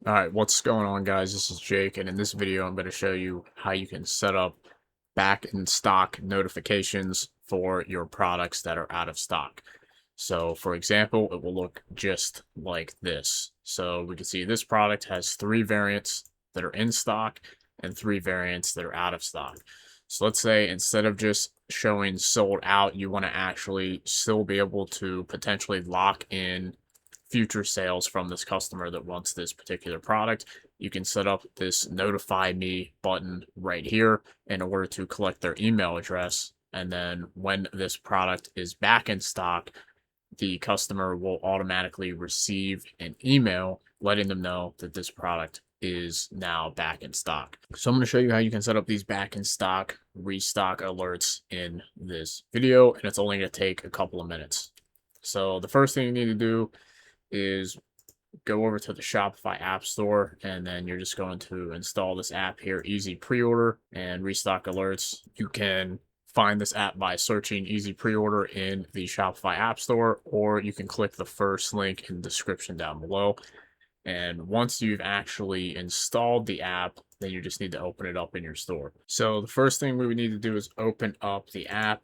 All right, what's going on, guys? This is Jake, and in this video, I'm going to show you how you can set up back in stock notifications for your products that are out of stock. So, for example, it will look just like this. So, we can see this product has 3 variants that are in stock and 3 variants that are out of stock. So, let's say instead of just showing sold out, you want to actually still be able to potentially lock in future sales from this customer that wants this particular product. You can set up this notify me button right here in order to collect their email address. And then when this product is back in stock, the customer will automatically receive an email letting them know that this product is now back in stock. So I'm going to show you how you can set up these back in stock restock alerts in this video, and it's only going to take a couple of minutes. So the first thing you need to do is go over to the Shopify App Store, and then you're just going to install this app here, Easy Pre-Order and Restock Alerts. You can find this app by searching Easy Pre-Order in the Shopify App Store, or you can click the first link in the description down below. And once you've actually installed the app, then you just need to open it up in your store. So the first thing we would need to do is open up the app.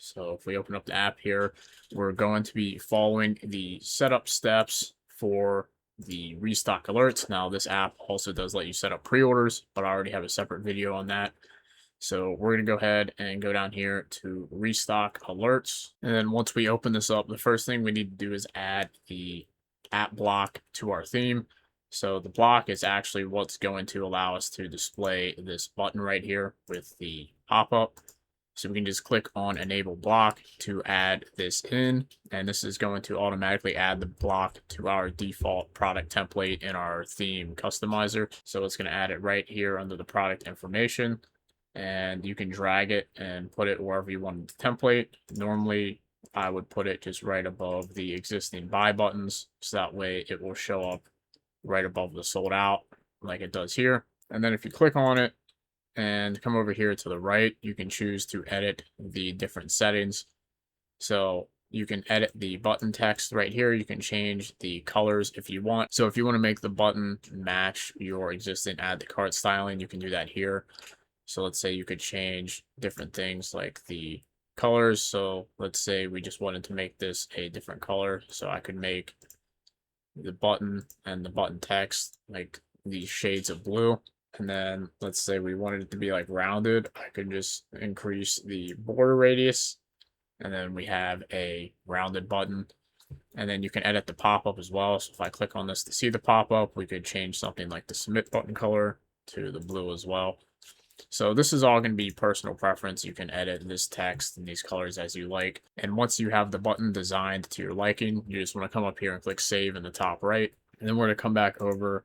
So if we open up the app here, we're going to be following the setup steps for the restock alerts. Now, this app also does let you set up pre-orders, but I already have a separate video on that. So we're going to go ahead and go down here to restock alerts. And then once we open this up, the first thing we need to do is add the app block to our theme. So the block is actually what's going to allow us to display this button right here with the pop-up. So we can just click on enable block to add this in, and this is going to automatically add the block to our default product template in our theme customizer. So it's going to add it right here under the product information, and you can drag it and put it wherever you want the template. Normally, I would put it just right above the existing buy buttons, so that way it will show up right above the sold out like it does here. And then if you click on it, and come over here to the right, you can choose to edit the different settings. So you can edit the button text right here. You can change the colors if you want. So if you want to make the button match your existing add to cart styling, you can do that here. So let's say you could change different things like the colors. So let's say we just wanted to make this a different color. So I could make the button and the button text like these shades of blue. And then let's say we wanted it to be like rounded. I could just increase the border radius. And then we have a rounded button. And then you can edit the pop-up as well. So if I click on this to see the pop-up, we could change something like the submit button color to the blue as well. So this is all going to be personal preference. You can edit this text and these colors as you like. And once you have the button designed to your liking, you just want to come up here and click save in the top right. And then we're going to come back over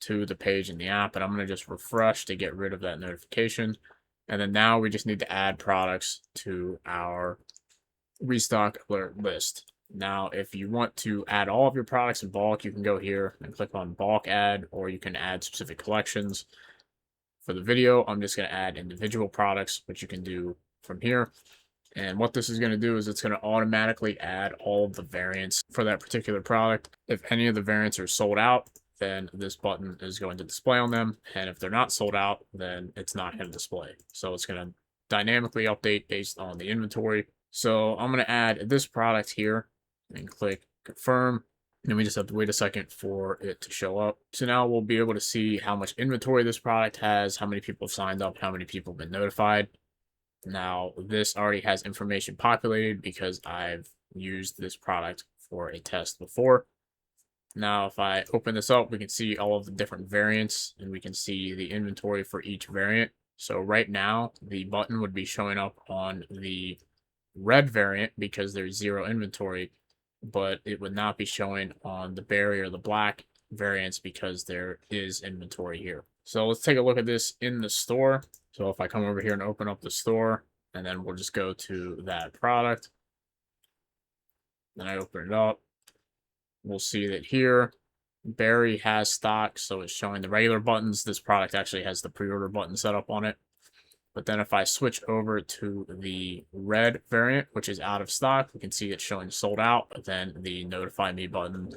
to the page in the app, and I'm going to just refresh to get rid of that notification. And then now we just need to add products to our restock alert list. Now, if you want to add all of your products in bulk, you can go here and click on bulk add, or you can add specific collections. For the video, I'm just going to add individual products, which you can do from here. And what this is going to do is it's going to automatically add all of the variants for that particular product. If any of the variants are sold out, then this button is going to display on them. And if they're not sold out, then it's not going to display. So it's going to dynamically update based on the inventory. So I'm going to add this product here and click confirm. And we just have to wait a second for it to show up. So now we'll be able to see how much inventory this product has, how many people have signed up, how many people have been notified. Now, this already has information populated because I've used this product for a test before. Now, if I open this up, we can see all of the different variants, and we can see the inventory for each variant. So right now, the button would be showing up on the red variant because there's 0 inventory, but it would not be showing on the berry or the black variants because there is inventory here. So let's take a look at this in the store. So if I come over here and open up the store, and then we'll just go to that product, then I open it up, we'll see that here, berry has stock, so it's showing the regular buttons. This product actually has the pre-order button set up on it. But then if I switch over to the red variant, which is out of stock, we can see it's showing sold out, but then the notify me button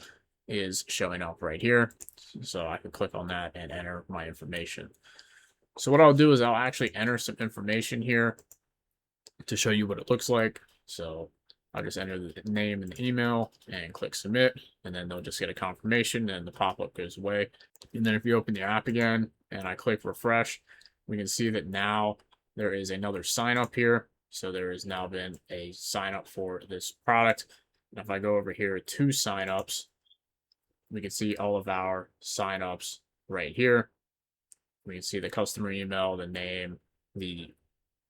is showing up right here. So I can click on that and enter my information. So what I'll do is I'll actually enter some information here to show you what it looks like. So I'll just enter the name and the email and click submit, and then they'll just get a confirmation and the pop-up goes away. And then if you open the app again and I click refresh, we can see that now there is another sign up here. So there has now been a sign up for this product. And if I go over here to signups, we can see all of our signups right here. We can see the customer email, the name, the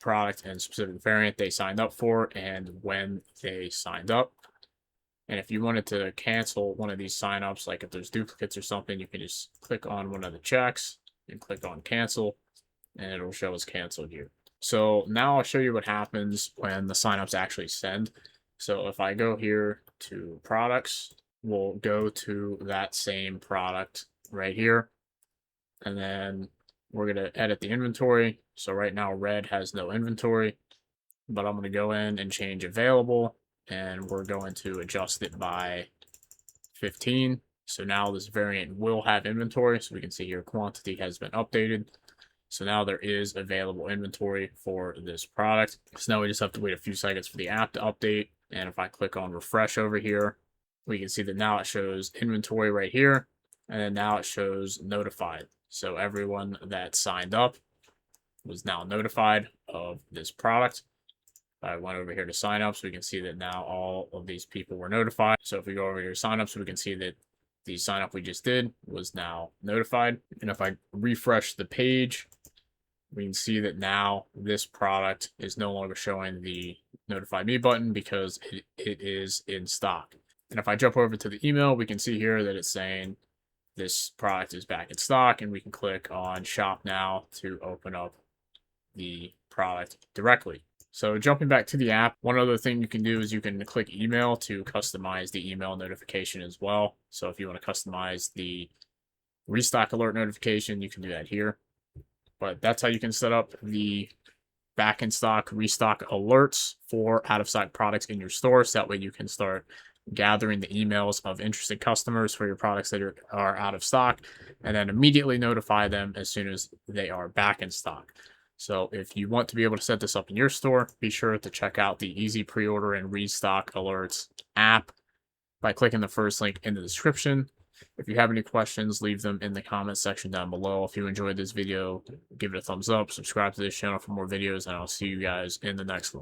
product and specific variant they signed up for, and when they signed up. And if you wanted to cancel one of these signups, like if there's duplicates or something, you can just click on one of the checks and click on cancel, and it'll show as canceled here. So now I'll show you what happens when the signups actually send. So if I go here to products, we'll go to that same product right here, and then we're going to edit the inventory. So right now red has no inventory, but I'm going to go in and change available, and we're going to adjust it by 15. So now this variant will have inventory. So we can see here quantity has been updated. So now there is available inventory for this product. So now we just have to wait a few seconds for the app to update. And if I click on refresh over here, we can see that now it shows inventory right here. And then now it shows notified. So everyone that signed up was now notified of this product. I went over here to signups. We can see that now all of these people were notified. So if we go over here to signups, we can see that the sign up we just did was now notified. And if I refresh the page, we can see that now this product is no longer showing the notify me button because it is in stock. And if I jump over to the email, we can see here that it's saying this product is back in stock, and we can click on shop now to open up the product directly. So jumping back to the app, one other thing you can do is you can click email to customize the email notification as well. So if you want to customize the restock alert notification, you can do that here. But that's how you can set up the back in stock restock alerts for out of stock products in your store. So that way you can start gathering the emails of interested customers for your products that are out of stock, and then immediately notify them as soon as they are back in stock. So if you want to be able to set this up in your store, be sure to check out the Easy Pre-Order and Restock Alerts app by clicking the first link in the description. If you have any questions, leave them in the comment section down below. If you enjoyed this video, give it a thumbs up, subscribe to this channel for more videos, and I'll see you guys in the next one.